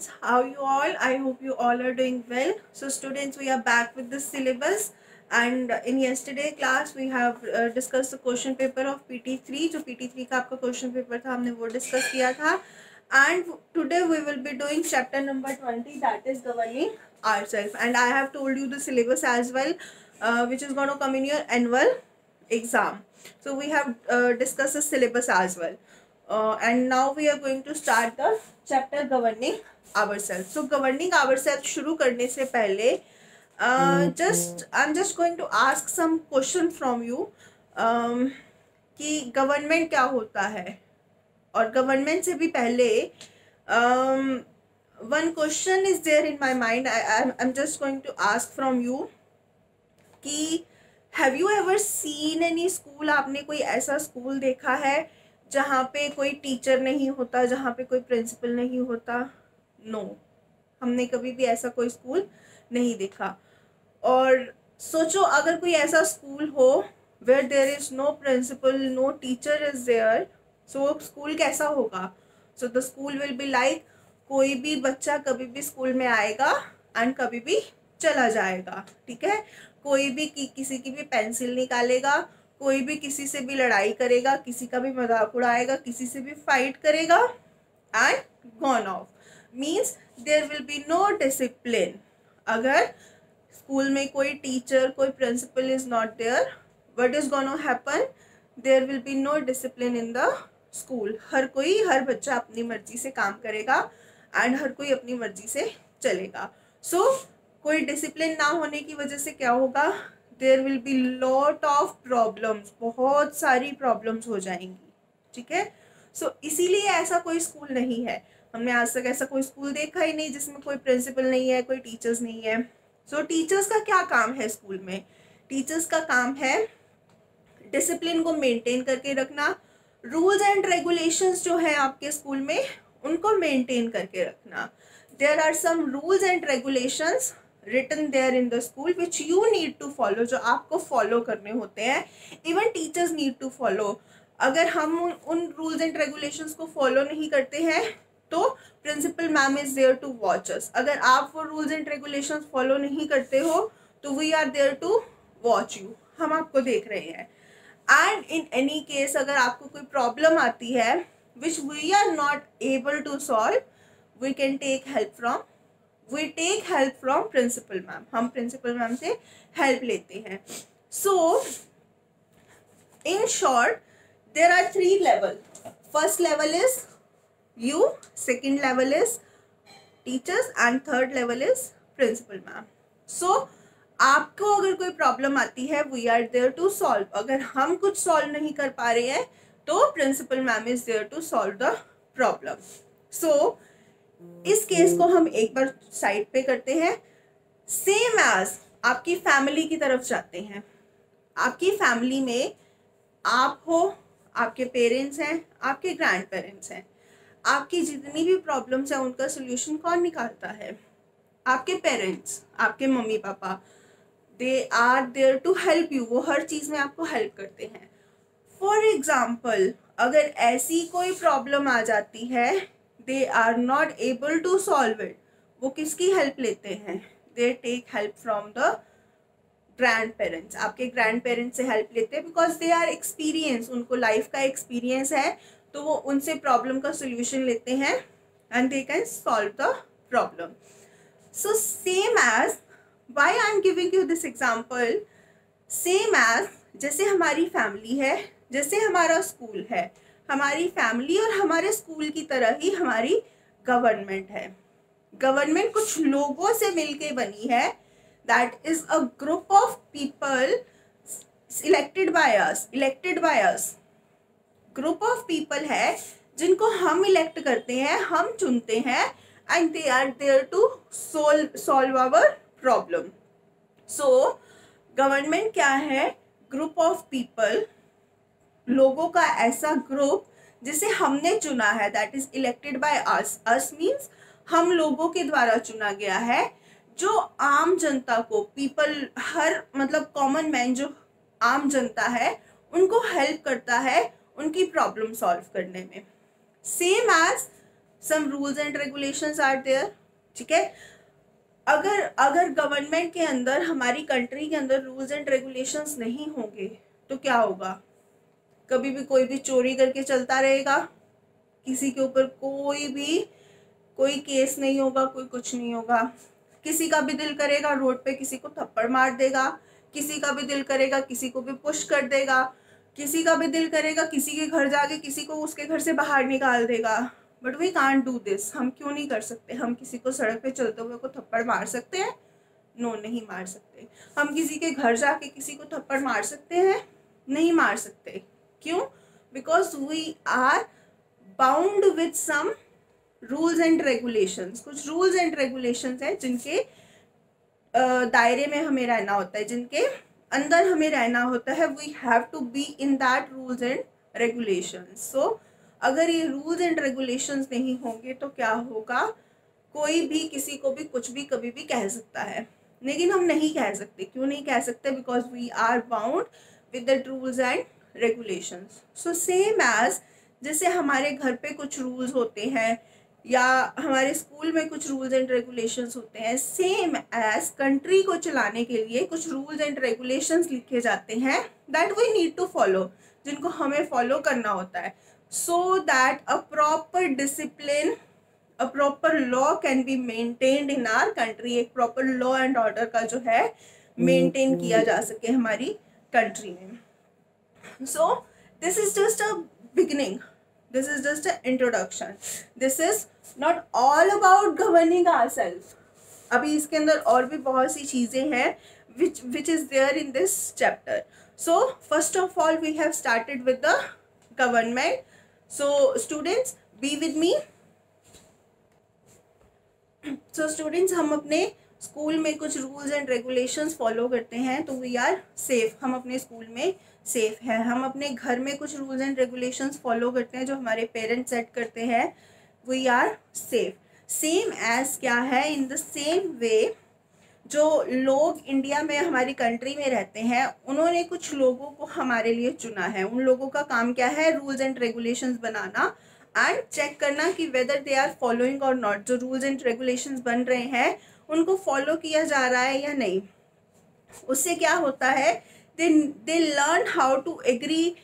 students, how you all? I hope you all are doing well. So students, we are back with the syllabus, and in yesterday class we have discussed the question paper of PT3. जो PT3 का आपका question paper था, हमने वो discuss किया था. And today we will be doing chapter number 20, that is governing ourselves. And I have told you the syllabus as well, which is going to come in your annual exam. So we have discussed the syllabus as well. And now we are going to start the chapter governing ourselves. So governing ourselves शुरू करने से पहले I'm just going to ask some question from you कि government क्या होता है. और government से भी पहले one question is there in my mind. I'm just going to ask from you कि have you ever seen any school. आपने कोई ऐसा स्कूल देखा है जहाँ पे कोई टीचर नहीं होता, जहाँ पे कोई प्रिंसिपल नहीं होता? नो, हमने कभी भी ऐसा कोई स्कूल नहीं देखा. और सोचो अगर कोई ऐसा स्कूल हो where there is no principal, no teacher is there, so वो स्कूल कैसा होगा? So the school will be like, कोई भी बच्चा कभी भी स्कूल में आएगा एंड कभी भी चला जाएगा. ठीक है, कोई भी किसी की भी पेंसिल निकालेगा, कोई भी किसी से भी लड़ाई करेगा, किसी का भी मजाक उड़ाएगा, किसी से भी फाइट करेगा and gone off. Means there will be no discipline. अगर स्कूल में कोई टीचर, कोई principal is not there, what is gonna happen? There will be no discipline in the school. हर बच्चा अपनी मर्जी से काम करेगा एंड हर कोई अपनी मर्जी से चलेगा. सो कोई डिसिप्लिन ना होने की वजह से क्या होगा? There will be lot of problems, बहुत सारी प्रॉब्लम्स हो जाएंगी. ठीक है, सो इसीलिए ऐसा कोई स्कूल नहीं है. हमने आज तक ऐसा कोई स्कूल देखा ही नहीं जिसमें कोई प्रिंसिपल नहीं है, कोई टीचर्स नहीं है. सो टीचर्स का क्या काम है स्कूल में? टीचर्स का काम है डिसिप्लिन को मेंटेन करके रखना, रूल्स एंड रेगुलेशंस जो है आपके स्कूल में उनको मेंटेन करके रखना. There are some rules and regulations written there in the school which you need to follow, जो आपको फॉलो करने होते हैं. Even teachers need to follow. अगर हम उन रूल्स एंड रेगुलेशंस को फॉलो नहीं करते हैं तो principal ma'am is there to watch us. अगर आप वो रूल्स एंड रेगुलेशंस फॉलो नहीं करते हो तो we are there to watch you. हम आपको देख रहे हैं. एंड इन एनी केस अगर आपको कोई प्रॉब्लम आती है which we are not able to solve, we can take help from principal ma'am. हम प्रिंसिपल मैम से हेल्प लेते हैं. So in short there are 3 level. First level is you, second level is teachers and third level is principal ma'am. So आपको अगर कोई problem आती है we are there to solve. अगर हम कुछ सॉल्व नहीं कर पा रहे हैं तो principal ma'am is there to solve the problem. So इस केस को हम एक बार साइड पे करते हैं. सेम एज आपकी फैमिली की तरफ जाते हैं. आपकी फैमिली में आप हो, आपके पेरेंट्स हैं, आपके ग्रैंड पेरेंट्स हैं. आपकी जितनी भी प्रॉब्लम्स हैं उनका सोल्यूशन कौन निकालता है? आपके पेरेंट्स, आपके mummy papa. They are there to help you. वो हर चीज़ में आपको हेल्प करते हैं. फॉर एग्जाम्पल अगर ऐसी कोई प्रॉब्लम आ जाती है, they are not able to solve it, वो किसकी हेल्प लेते हैं? they take help from the grandparents. आपके grandparents से हेल्प लेते हैं because they are experienced, उनको लाइफ का एक्सपीरियंस है तो वो उनसे प्रॉब्लम का सोल्यूशन लेते हैं and they can solve the problem. So same as, why I am giving you this example, same as जैसे हमारी फैमिली है, जैसे हमारा स्कूल है, हमारी फैमिली और हमारे स्कूल की तरह ही हमारी गवर्नमेंट है. गवर्नमेंट कुछ लोगों से मिलके बनी है. That is a group of people elected by us. Group of people है जिनको हम इलेक्ट करते हैं, हम चुनते हैं and they are there to solve our problem. So government क्या है? ग्रुप ऑफ पीपल, लोगों का ऐसा ग्रुप जिसे हमने चुना है. That is elected by us. Us means हम लोगों के द्वारा चुना गया है, जो आम जनता को, पीपल, हर मतलब कॉमन मैन, जो आम जनता है उनको हेल्प करता है उनकी प्रॉब्लम सॉल्व करने में. Same as some rules and regulations are there, ठीक है। अगर गवर्नमेंट के अंदर, हमारी कंट्री के अंदर रूल्स एंड रेगुलेशंस नहीं होंगे तो क्या होगा? कभी भी कोई भी चोरी करके चलता रहेगा, किसी के ऊपर कोई केस नहीं होगा, कोई कुछ नहीं होगा। किसी का भी दिल करेगा रोड पे किसी को थप्पड़ मार देगा, किसी का भी दिल करेगा किसी को भी पुश कर देगा, किसी का भी दिल करेगा किसी के घर जाके किसी को उसके घर से बाहर निकाल देगा। But we can't do this. हम क्यों नहीं कर सकते? हम किसी को सड़क पे चलते हुए को थप्पड़ मार सकते हैं? नो, नहीं मार सकते। हम किसी के घर जाके किसी को थप्पड़ मार सकते हैं? नहीं मार सकते। क्यों? Because we are bound with some rules and regulations. कुछ रूल्स एंड रेगुलेशंस हैं जिनके दायरे में हमें रहना होता है, जिनके अंदर हमें रहना होता है। We have to be in that rules and regulations. So अगर ये रूल्स एंड रेगुलेशंस नहीं होंगे तो क्या होगा? कोई भी किसी को भी कुछ भी कभी भी कह सकता है, लेकिन हम नहीं कह सकते। क्यों नहीं कह सकते? Because we are bound with the rules and regulations. So same as जैसे हमारे घर पे कुछ रूल्स होते हैं या हमारे स्कूल में कुछ रूल्स एंड रेगुलेशंस होते हैं, सेम एज कंट्री को चलाने के लिए कुछ रूल्स एंड रेगुलेशंस लिखे जाते हैं that we need to follow, जिनको हमें फॉलो करना होता है, so that a proper discipline, a proper law can be maintained in our country. एक प्रॉपर लॉ एंड ऑर्डर का जो है मेंटेन किया जा सके हमारी कंट्री में। सो this is just a beginning, this is just an introduction. This is not all about governing ourselves. अभी इसके अंदर और भी बहुत सी चीज़ें हैं which is there in this chapter. So first of all we have started with the government. So students be with me. So students, हम अपने स्कूल में कुछ रूल्स एंड रेगुलेशंस फॉलो करते हैं तो वी आर सेफ। हम अपने school में सेफ है। हम अपने घर में कुछ रूल्स एंड रेगुलेशंस फॉलो करते हैं जो हमारे पेरेंट्स सेट करते हैं, we are safe. Same as क्या है? इन द सेम वे जो लोग इंडिया में हमारी कंट्री में रहते हैं, उन्होंने कुछ लोगों को हमारे लिए चुना है। उन लोगों का काम क्या है? रूल्स एंड रेगुलेशंस बनाना एंड चेक करना कि वेदर दे आर फॉलोइंग और नॉट। जो रूल्स एंड रेगुलेशंस बन रहे हैं उनको फॉलो किया जा रहा है या नहीं। उससे क्या होता है? they learn how to agree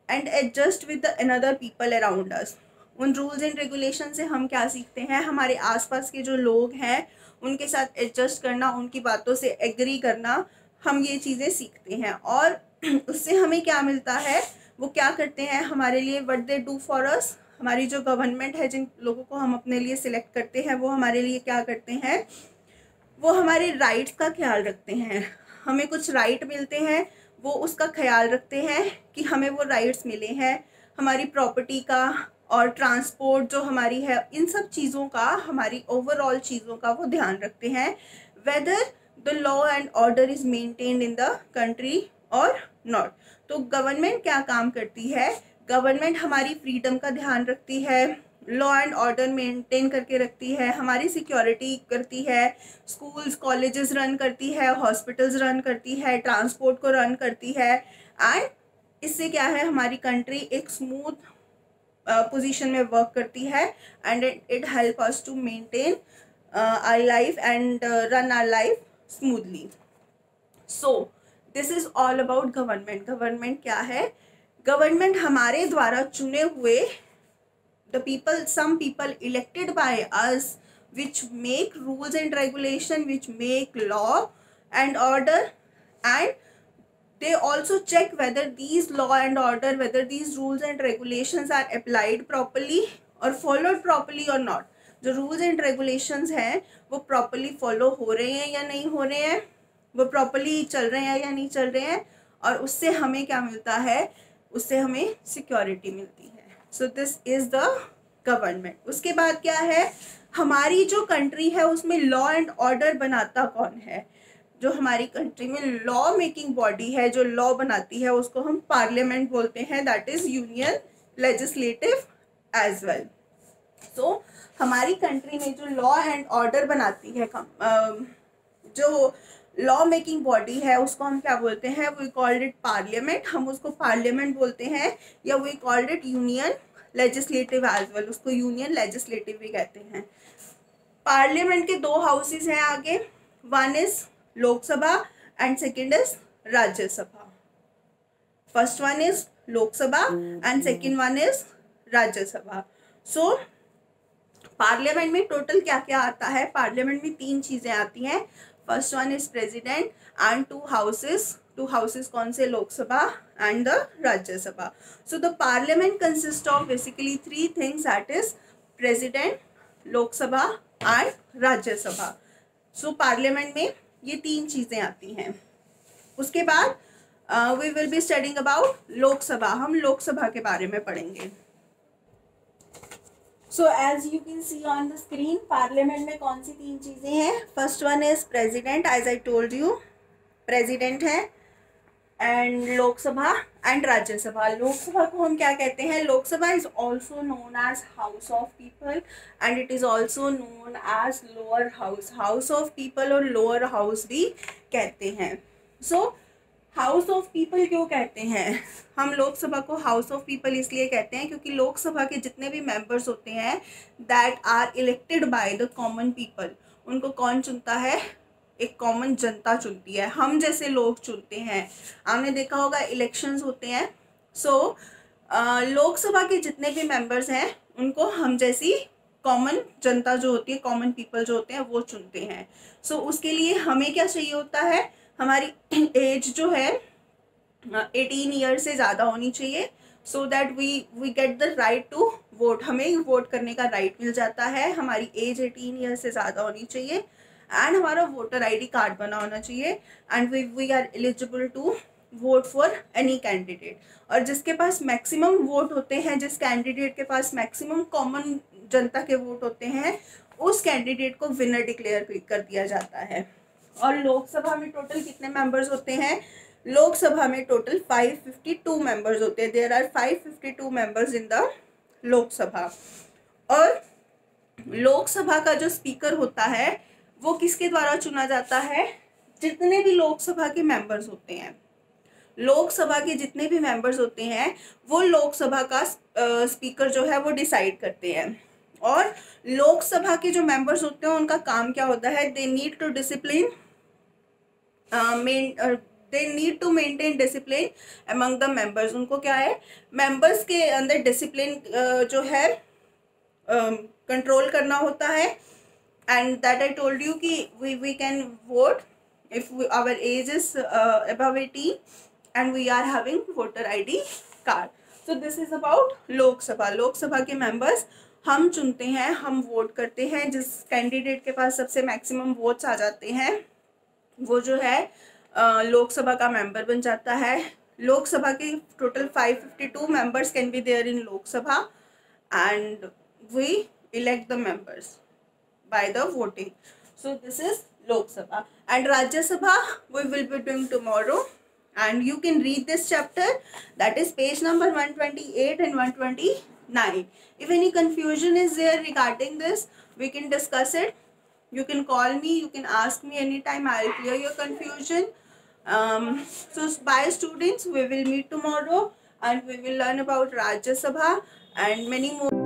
and adjust with the another people around us. उन रूल्स एंड रेगुलेशन से हम क्या सीखते हैं? हमारे आसपास के जो लोग हैं उनके साथ एडजस्ट करना, उनकी बातों से एग्री करना, हम ये चीज़ें सीखते हैं। और उससे हमें क्या मिलता है? वो क्या करते हैं हमारे लिए? What they do for us. हमारी जो गवर्नमेंट है, जिन लोगों को हम अपने लिए सिलेक्ट करते हैं, वो हमारे लिए क्या करते हैं? वो हमारे राइट्स का ख्याल रखते हैं। हमें कुछ राइट मिलते हैं, वो उसका ख्याल रखते हैं कि हमें वो राइट्स मिले हैं। हमारी प्रॉपर्टी का और ट्रांसपोर्ट जो हमारी है, इन सब चीज़ों का, हमारी ओवरऑल चीज़ों का वो ध्यान रखते हैं, whether the law and order is maintained in the country और नॉट। तो गवर्नमेंट क्या काम करती है? गवर्नमेंट हमारी फ्रीडम का ध्यान रखती है, लॉ एंड ऑर्डर मेंटेन करके रखती है, हमारी सिक्योरिटी करती है, स्कूल्स कॉलेजेस रन करती है, हॉस्पिटल्स रन करती है, ट्रांसपोर्ट को रन करती है। एंड इससे क्या है? हमारी कंट्री एक स्मूथ पोजीशन में वर्क करती है and it help us to maintain our life and run our life smoothly. So this is all about government. Government क्या है? गवर्नमेंट हमारे द्वारा चुने हुए, the people, some people elected by us, which make rules and regulation, which make law and order, and they also check whether these law and order, whether these rules and regulations are applied properly or followed properly or not. जो rules and regulations हैं वो properly follow हो रहे हैं या नहीं हो रहे हैं, वो properly चल रहे हैं या नहीं चल रहे हैं, और उससे हमें क्या मिलता है? उससे हमें security मिलती है। सो दिस इज द गवर्नमेंट। उसके बाद क्या है? हमारी जो कंट्री है उसमें लॉ एंड ऑर्डर बनाता कौन है? जो हमारी कंट्री में लॉ मेकिंग बॉडी है, जो लॉ बनाती है, उसको हम पार्लियामेंट बोलते हैं, that is union legislative as well. So हमारी कंट्री में जो लॉ एंड ऑर्डर बनाती है, जो लॉ मेकिंग बॉडी है, उसको हम क्या बोलते हैं? We called it parliament. हम उसको पार्लियामेंट बोलते हैं, या we called it union legislative as well, उसको यूनियन लेजिस्लेटिव भी कहते हैं। पार्लियामेंट के दो हाउसेस हैं आगे, one is Lok Sabha and second is Rajya Sabha. First one is Lok Sabha and second one is Rajya Sabha. So parliament में टोटल क्या क्या आता है? पार्लियामेंट में 3 चीजें आती हैं। First one is president and 2 houses. 2 houses कौन से? Lok Sabha and the Rajya Sabha. So the parliament consist of basically 3 things, that is president, Lok Sabha and Rajya Sabha. So parliament में ये 3 चीजें आती हैं। उसके बाद we will be studying about Lok Sabha. हम लोकसभा के बारे में पढ़ेंगे। So as you can see on the screen, parliament में कौन सी 3 चीजें हैं? First one is president, as I told you, president है, एंड लोकसभा एंड राज्यसभा। लोकसभा को हम क्या कहते हैं? Lok Sabha is also known as house of people and it is also known as lower house. House of people और लोअर हाउस भी कहते हैं। सो हाउस ऑफ पीपल क्यों कहते हैं? हम लोकसभा को हाउस ऑफ पीपल इसलिए कहते हैं क्योंकि लोकसभा के जितने भी मेंबर्स होते हैं that are elected by the common people, उनको कौन चुनता है? एक कॉमन जनता चुनती है, हम जैसे लोग चुनते हैं। आपने देखा होगा इलेक्शंस होते हैं। सो लोकसभा के जितने भी मेंबर्स हैं उनको हम जैसी कॉमन जनता जो होती है, कॉमन पीपल जो होते हैं, वो चुनते हैं। सो उसके लिए हमें क्या चाहिए होता है? हमारी एज जो है 18 ईयर से ज़्यादा होनी चाहिए, so that we get the right to vote. हमें वोट करने का राइट मिल जाता है। हमारी एज 18 ईयर से ज़्यादा होनी चाहिए एंड हमारा वोटर ID कार्ड बना होना चाहिए and we are eligible to vote for any candidate. और जिसके पास मैक्सिमम वोट होते हैं, जिस कैंडिडेट के पास मैक्सिमम कॉमन जनता के वोट होते हैं, उस कैंडिडेट को विनर डिक्लेयर कर दिया जाता है। और लोकसभा में टोटल कितने मेंबर्स होते हैं? लोकसभा में टोटल 552 मेंबर्स होते हैं। There are 552 members in the Lok Sabha. और लोकसभा का जो स्पीकर होता है वो किसके द्वारा चुना जाता है? जितने भी लोकसभा के मेंबर्स होते हैं, लोकसभा के जितने भी मेंबर्स होते हैं वो लोकसभा का स्पीकर जो है वो डिसाइड करते हैं। और लोकसभा के जो मेंबर्स होते हैं उनका काम क्या होता है? They need to maintain discipline among the members. उनको क्या है? मेंबर्स के अंदर डिसिप्लिन जो है कंट्रोल करना होता है। And that I told you कि we can vote if our age is above 18 and we are having voter ID card. So this is about Lok Sabha. Lok Sabha के मेंबर्स हम चुनते हैं, हम वोट करते हैं। जिस कैंडिडेट के पास सबसे मैक्सिमम वोट्स आ जाते हैं वो जो है लोकसभा का मेंबर बन जाता है। लोकसभा के total 552 members can be there in Lok Sabha and we elect the members by the voting. So this is Lok Sabha. And Rajya Sabha we will be doing tomorrow, and you can read this chapter, that is page number 128 and 129. If any confusion is there regarding this, we can discuss it. You can call me, you can ask me anytime, I will clear your confusion. So bye students, we will meet tomorrow and we will learn about Rajya Sabha and many more.